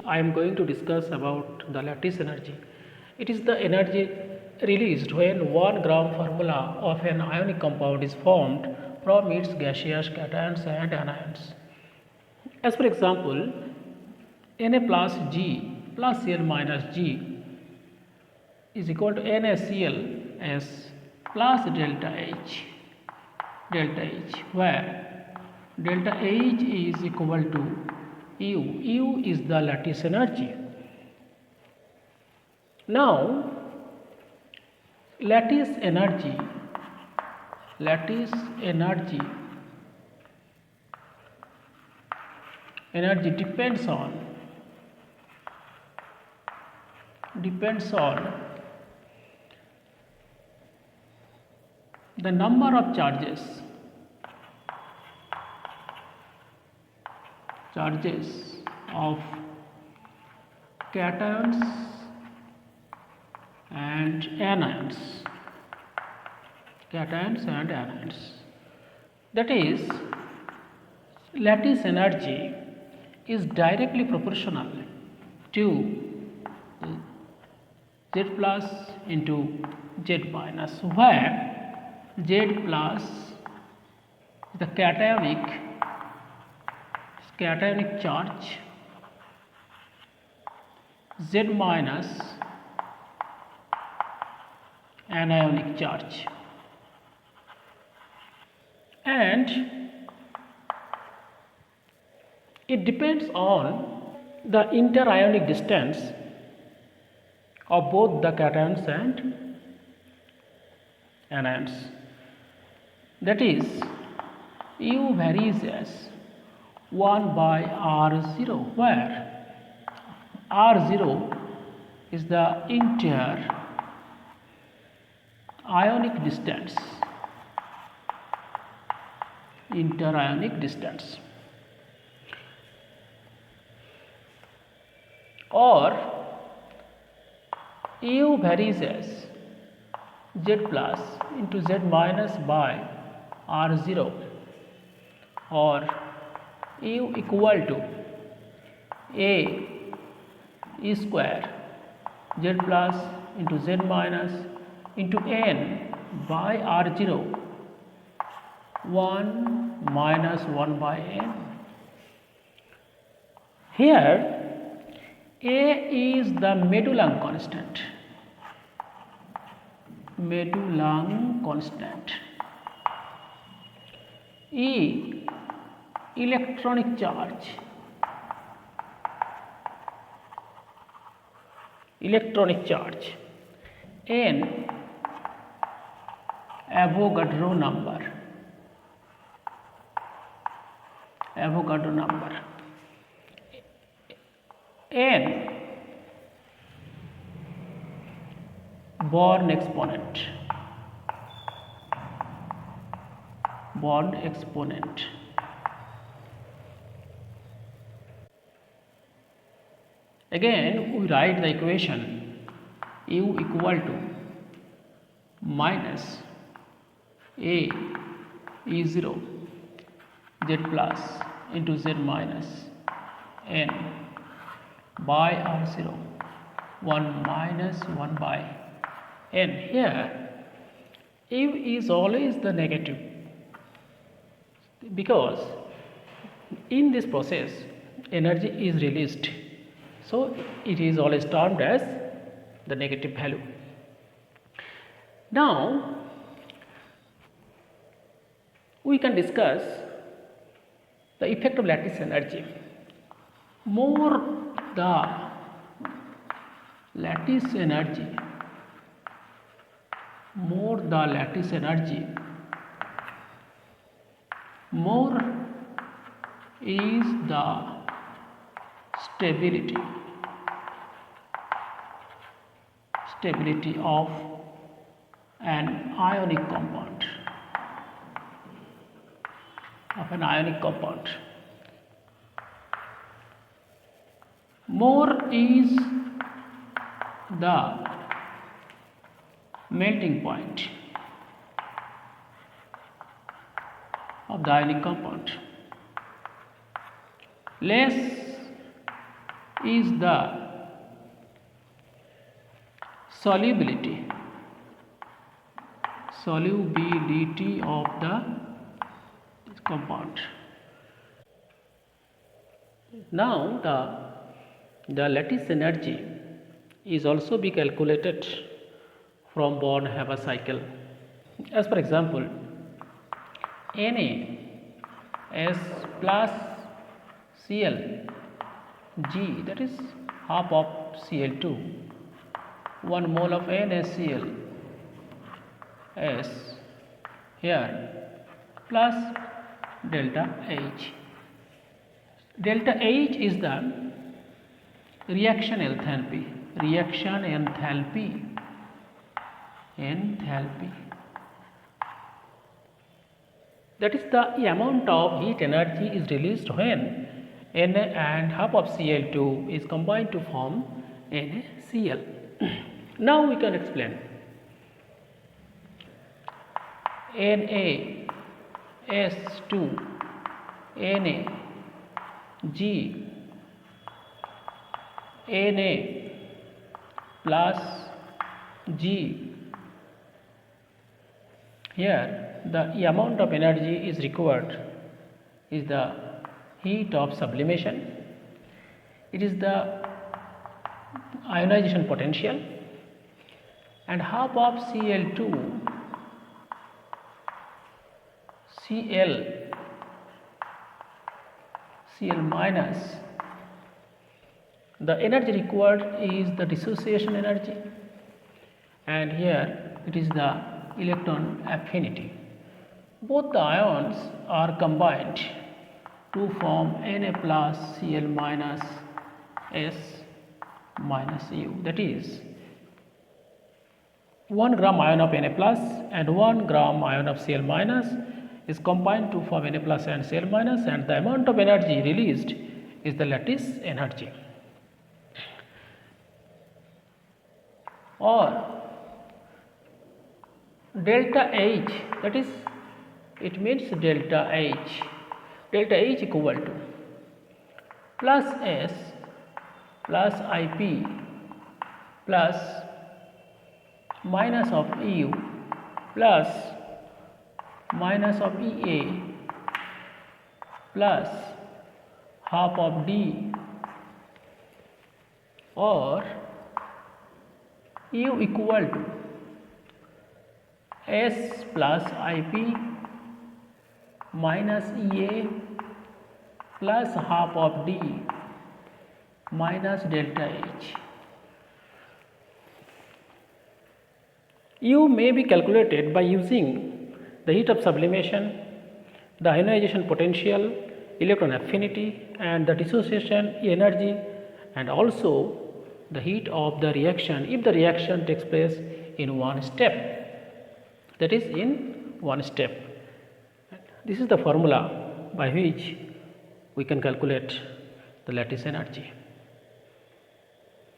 I am going to discuss about the lattice energy. It is the energy released when 1 gram formula of an ionic compound is formed from its gaseous cations and anions. As for example, Na plus G plus Cl minus G is equal to NaCl S plus delta H, where delta H is equal to U. U is the lattice energy. Now, lattice energy depends on the number of charges of cations and anions. That is, lattice energy is directly proportional to Z plus into Z minus, where Z plus is the cationic charge, Z minus anionic charge, and it depends on the interionic distance of both the cations and anions. That is, U varies as 1 by R0, where R0 is the interionic distance, or U varies as Z plus into Z minus by R0, or U equal to A E square Z plus into Z minus into N by R0, 1 minus 1 by N. Here A is the Madelung constant. E electronic charge, N Avogadro number, N Born exponent. Again, we write the equation U equal to minus A E0 Z plus into Z minus N by R0, 1 minus 1 by N. Here U is always the negative, because in this process energy is released, so it is always termed as the negative value. Now we can discuss the effect of lattice energy. More the lattice energy, more is the stability of an ionic compound. More is the melting point of the ionic compound. Less is the solubility of the compound. Now the lattice energy is also be calculated from Born-Haber cycle. As for example, NaS plus Cl G, that is half of Cl2, 1 mole of NaCl S here plus delta H. Delta H is the reaction enthalpy. That is the amount of heat energy is released when Na and half of Cl2 is combined to form NaCl. Now we can explain. NaS2 Nag Na plus G. Here the amount of energy is required is the heat of sublimation. It is the ionization potential, and half of Cl2 Cl minus, the energy required is the dissociation energy, and here it is the electron affinity. Both the ions are combined to form Na plus Cl minus S minus U, that is 1 gram ion of Na plus and 1 gram ion of Cl minus is combined to form Na plus and Cl minus, and the amount of energy released is the lattice energy. Or delta H, that is, it means delta H equal to plus S plus Ip plus minus of Eu plus minus of Ea plus half of D, or U equal to S plus Ip minus Ea plus half of D minus delta H. U may be calculated by using the heat of sublimation, the ionization potential, electron affinity, and the dissociation energy, and also the heat of the reaction if the reaction takes place in one step, that is in one step. This is the formula by which we can calculate the lattice energy.